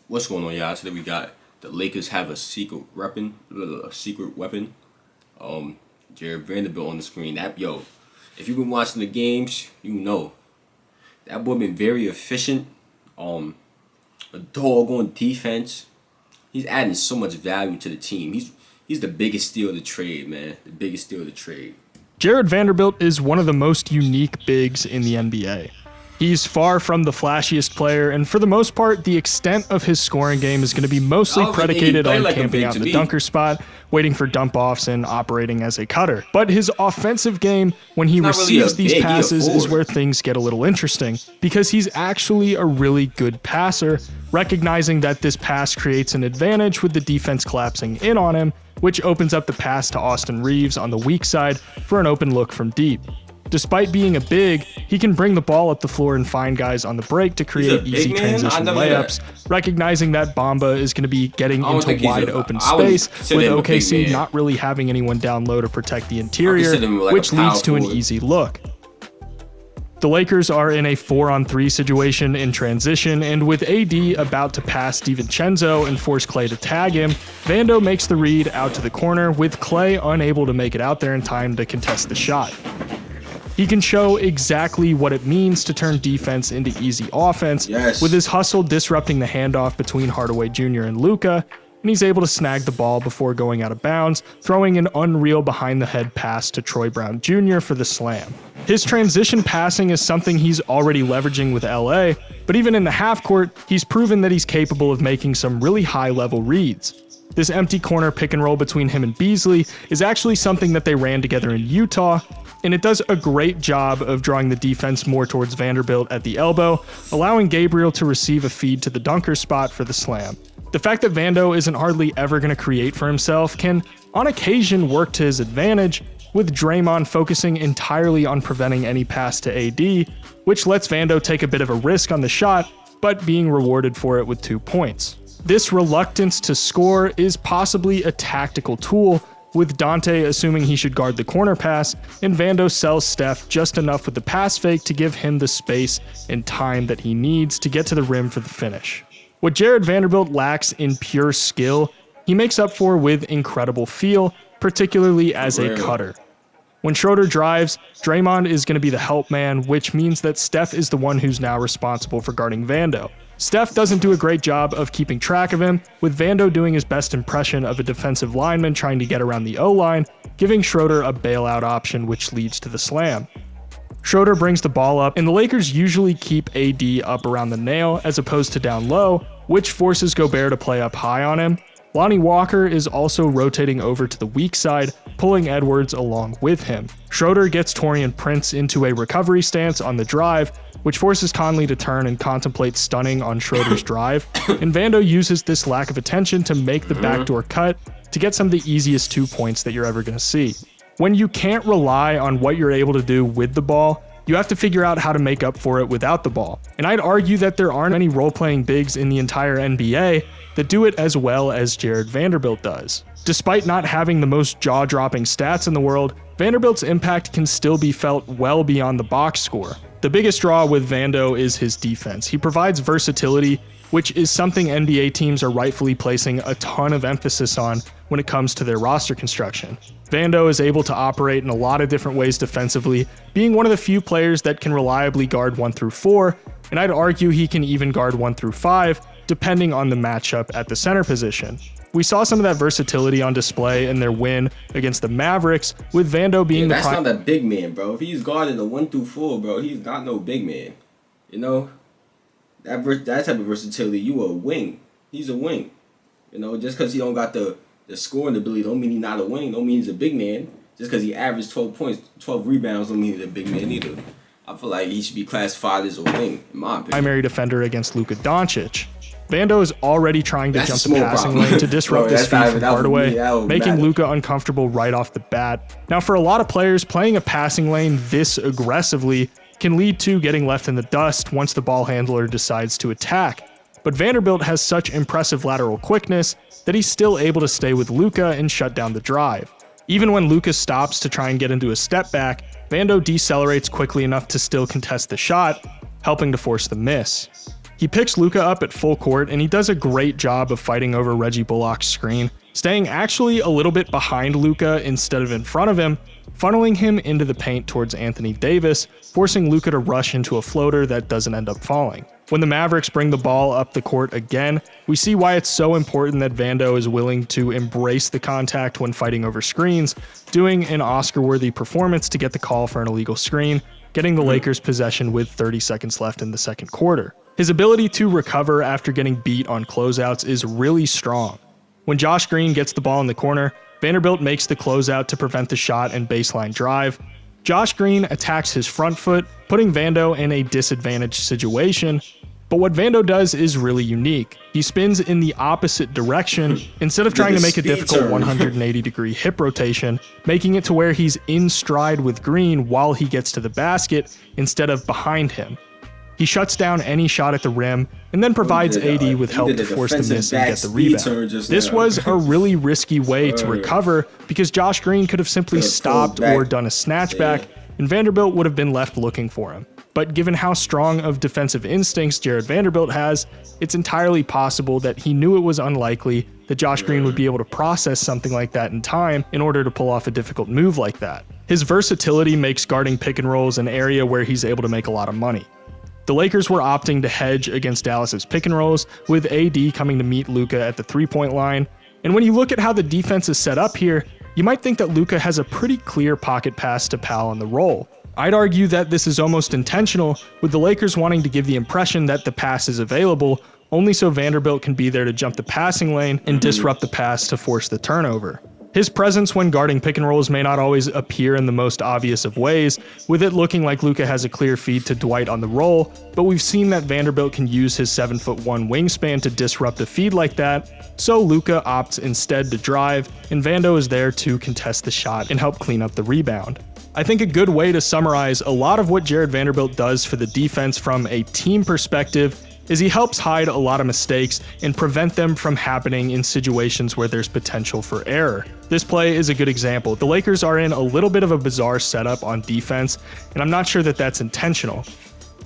What's going on, y'all? Today we got the Lakers have a secret weapon. Um, Jared Vanderbilt on the screen. If you've been watching the games, you know that boy been very efficient. A dog on defense. He's adding so much value to the team. He's the biggest steal of the trade, man. The biggest steal of the trade. Jared Vanderbilt is one of the most unique bigs in the NBA. He's far from the flashiest player, and for the most part, the extent of his scoring game is going to be mostly predicated on camping out in the dunker spot, waiting for dump-offs, and operating as a cutter. But his offensive game, when he receives these passes, is where things get a little interesting, because he's actually a really good passer, recognizing that this pass creates an advantage with the defense collapsing in on him, which opens up the pass to Austin Reeves on the weak side for an open look from deep. Despite being a big, he can bring the ball up the floor and find guys on the break to create easy transition layups, recognizing that Bamba is going to be getting into wide open space, with OKC not really having anyone down low to protect the interior, which leads to an easy look. The Lakers are in a 4-on-3 situation in transition, and with AD about to pass DiVincenzo and force Klay to tag him, Vando makes the read out to the corner, with Klay unable to make it out there in time to contest the shot. He can show exactly what it means to turn defense into easy offense, with his hustle disrupting the handoff between Hardaway Jr. and Luka, and he's able to snag the ball before going out of bounds, throwing an unreal behind-the-head pass to Troy Brown Jr. for the slam. His transition passing is something he's already leveraging with LA, but even in the half-court, he's proven that he's capable of making some really high-level reads. This empty corner pick and roll between him and Beasley is actually something that they ran together in Utah, and it does a great job of drawing the defense more towards Vanderbilt at the elbow, allowing Gabriel to receive a feed to the dunker spot for the slam. The fact that Vando isn't hardly ever going to create for himself can, on occasion, work to his advantage, with Draymond focusing entirely on preventing any pass to AD, which lets Vando take a bit of a risk on the shot, but being rewarded for it with 2 points. This reluctance to score is possibly a tactical tool, with Dante assuming he should guard the corner pass, and Vando sells Steph just enough with the pass fake to give him the space and time that he needs to get to the rim for the finish. What Jared Vanderbilt lacks in pure skill, he makes up for with incredible feel, particularly as a cutter. When Schroeder drives, Draymond is going to be the help man, which means that Steph is the one who's now responsible for guarding Vando. Steph doesn't do a great job of keeping track of him, with Vando doing his best impression of a defensive lineman trying to get around the O-line, giving Schroeder a bailout option which leads to the slam. Schroeder brings the ball up, and the Lakers usually keep AD up around the nail as opposed to down low, which forces Gobert to play up high on him. Lonnie Walker is also rotating over to the weak side, pulling Edwards along with him. Schroeder gets Taurean Prince into a recovery stance on the drive, which forces Conley to turn and contemplate stunning on Schroeder's drive, and Vando uses this lack of attention to make the backdoor cut to get some of the easiest 2 points that you're ever going to see. When you can't rely on what you're able to do with the ball, you have to figure out how to make up for it without the ball. And I'd argue that there aren't any role-playing bigs in the entire NBA that do it as well as Jared Vanderbilt does. Despite not having the most jaw-dropping stats in the world, Vanderbilt's impact can still be felt well beyond the box score. The biggest draw with Vando is his defense. He provides versatility, which is something NBA teams are rightfully placing a ton of emphasis on when it comes to their roster construction. Vando is able to operate in a lot of different ways defensively, being one of the few players that can reliably guard 1 through 4, and I'd argue he can even guard 1 through 5, depending on the matchup at the center position. We saw some of that versatility on display in their win against the Mavericks, with Vando being that's not a big man, bro. If he's guarding the 1 through 4, bro, he's not no big man. You know, that type of versatility, you a wing. He's a wing. You know, just because he don't got the scoring ability, don't mean he's not a wing. Don't mean he's a big man. Just because he averaged 12 points, 12 rebounds, don't mean he's a big man either. I feel like he should be classified as a wing, in my opinion. Primary defender against Luka Doncic. Vando is already trying to jump the passing lane to disrupt this feed from Hardaway, making Luka uncomfortable right off the bat. Now, for a lot of players, playing a passing lane this aggressively can lead to getting left in the dust once the ball handler decides to attack. But Vanderbilt has such impressive lateral quickness that he's still able to stay with Luka and shut down the drive. Even when Luka stops to try and get into a step back, Vando decelerates quickly enough to still contest the shot, helping to force the miss. He picks Luka up at full court, and he does a great job of fighting over Reggie Bullock's screen, staying actually a little bit behind Luka instead of in front of him, funneling him into the paint towards Anthony Davis, forcing Luka to rush into a floater that doesn't end up falling. When the Mavericks bring the ball up the court again, we see why it's so important that Vando is willing to embrace the contact when fighting over screens, doing an Oscar-worthy performance to get the call for an illegal screen, getting the Lakers possession with 30 seconds left in the second quarter. His ability to recover after getting beat on closeouts is really strong. When Josh Green gets the ball in the corner, Vanderbilt makes the closeout to prevent the shot and baseline drive. Josh Green attacks his front foot, putting Vando in a disadvantaged situation. But what Vando does is really unique. He spins in the opposite direction instead of trying to make a difficult 180-degree hip rotation, making it to where he's in stride with Green while he gets to the basket instead of behind him. He shuts down any shot at the rim and then provides AD with help to force the miss and get the rebound. This was a really risky way to recover because Josh Green could have simply stopped or done a snatchback, and Vanderbilt would have been left looking for him. But given how strong of defensive instincts Jared Vanderbilt has, it's entirely possible that he knew it was unlikely that Josh Green would be able to process something like that in time in order to pull off a difficult move like that. His versatility makes guarding pick and rolls an area where he's able to make a lot of money. The Lakers were opting to hedge against Dallas's pick and rolls, with AD coming to meet Luka at the three-point line. And when you look at how the defense is set up here, you might think that Luka has a pretty clear pocket pass to Powell on the roll. I'd argue that this is almost intentional, with the Lakers wanting to give the impression that the pass is available, only so Vanderbilt can be there to jump the passing lane and disrupt the pass to force the turnover. His presence when guarding pick and rolls may not always appear in the most obvious of ways, with it looking like Luka has a clear feed to Dwight on the roll, but we've seen that Vanderbilt can use his 7'1" wingspan to disrupt a feed like that, so Luka opts instead to drive, and Vando is there to contest the shot and help clean up the rebound. I think a good way to summarize a lot of what Jared Vanderbilt does for the defense from a team perspective is he helps hide a lot of mistakes and prevent them from happening in situations where there's potential for error. This play is a good example. The Lakers are in a little bit of a bizarre setup on defense, and I'm not sure that that's intentional.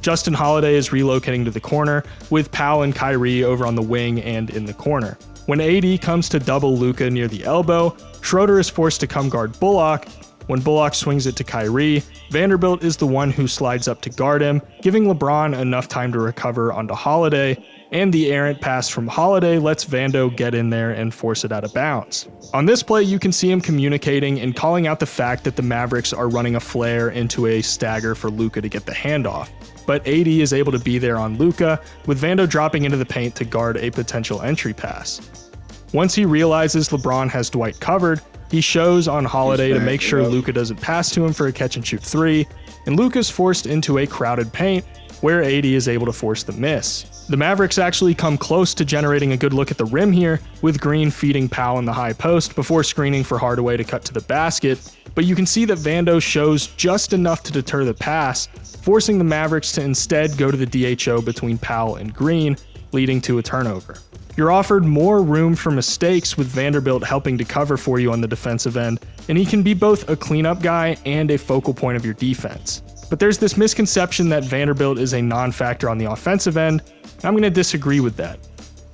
Justin Holiday is relocating to the corner, with Powell and Kyrie over on the wing and in the corner. When AD comes to double Luka near the elbow, Schroeder is forced to come guard Bullock. When Bullock swings it to Kyrie, Vanderbilt is the one who slides up to guard him, giving LeBron enough time to recover onto Holiday, and the errant pass from Holiday lets Vando get in there and force it out of bounds. On this play, you can see him communicating and calling out the fact that the Mavericks are running a flare into a stagger for Luka to get the handoff. But AD is able to be there on Luka, with Vando dropping into the paint to guard a potential entry pass. Once he realizes LeBron has Dwight covered, he shows on Holiday to make sure Luka doesn't pass to him for a catch-and-shoot three, and Luka's forced into a crowded paint, where AD is able to force the miss. The Mavericks actually come close to generating a good look at the rim here, with Green feeding Powell in the high post before screening for Hardaway to cut to the basket, but you can see that Vando shows just enough to deter the pass, forcing the Mavericks to instead go to the DHO between Powell and Green, leading to a turnover. You're offered more room for mistakes with Vanderbilt helping to cover for you on the defensive end, and he can be both a cleanup guy and a focal point of your defense. But there's this misconception that Vanderbilt is a non-factor on the offensive end, and I'm going to disagree with that.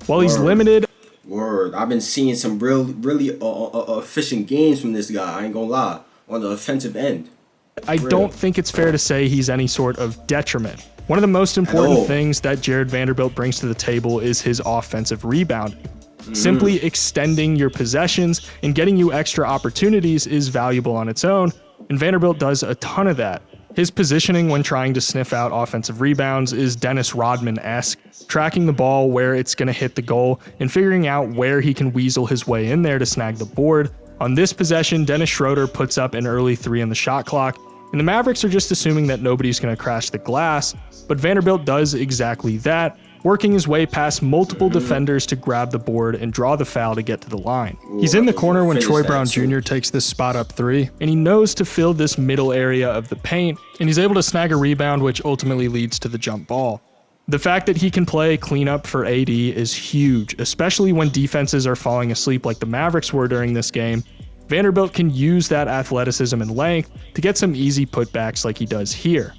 While he's limited... I've been seeing some really efficient games from this guy, I ain't gonna lie, on the offensive end. I don't think it's fair to say he's any sort of detriment. One of the most important things that Jared Vanderbilt brings to the table is his offensive rebounding. Simply extending your possessions and getting you extra opportunities is valuable on its own, and Vanderbilt does a ton of that. His positioning when trying to sniff out offensive rebounds is Dennis Rodman-esque, tracking the ball where it's going to hit the goal and figuring out where he can weasel his way in there to snag the board. On this possession, Dennis Schroeder puts up an early three on the shot clock, and the Mavericks are just assuming that nobody's going to crash the glass, but Vanderbilt does exactly that, working his way past multiple defenders to grab the board and draw the foul to get to the line. He's in the corner when Troy Brown Jr. takes this spot up three, and he knows to fill this middle area of the paint, and he's able to snag a rebound which ultimately leads to the jump ball. The fact that he can play cleanup for AD is huge, especially when defenses are falling asleep like the Mavericks were during this game. Vanderbilt can use that athleticism and length to get some easy putbacks like he does here.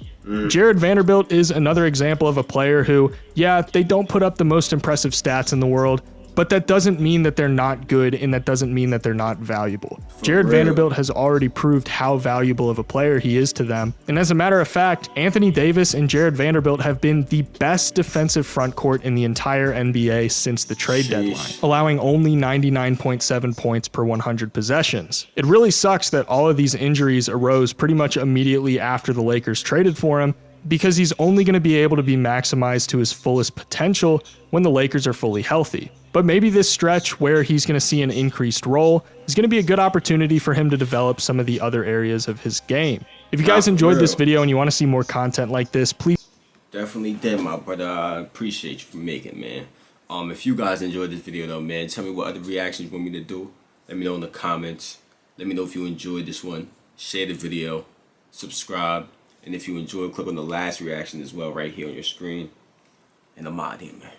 Jared Vanderbilt is another example of a player who, yeah, they don't put up the most impressive stats in the world, but that doesn't mean that they're not good, and that doesn't mean that they're not valuable. Jared Vanderbilt has already proved how valuable of a player he is to them. And as a matter of fact, Anthony Davis and Jared Vanderbilt have been the best defensive front court in the entire NBA since the trade deadline, allowing only 99.7 points per 100 possessions. It really sucks that all of these injuries arose pretty much immediately after the Lakers traded for him, because he's only going to be able to be maximized to his fullest potential when the Lakers are fully healthy. But maybe this stretch where he's going to see an increased role is going to be a good opportunity for him to develop some of the other areas of his game. If you guys enjoyed this video and you want to see more content like this, please... Definitely did, my brother. I appreciate you for making, man. If you guys enjoyed this video, though, man, tell me what other reactions you want me to do. Let me know in the comments. Let me know if you enjoyed this one. Share the video. Subscribe. And if you enjoyed, click on the last reaction as well right here on your screen. And I'm out here, man.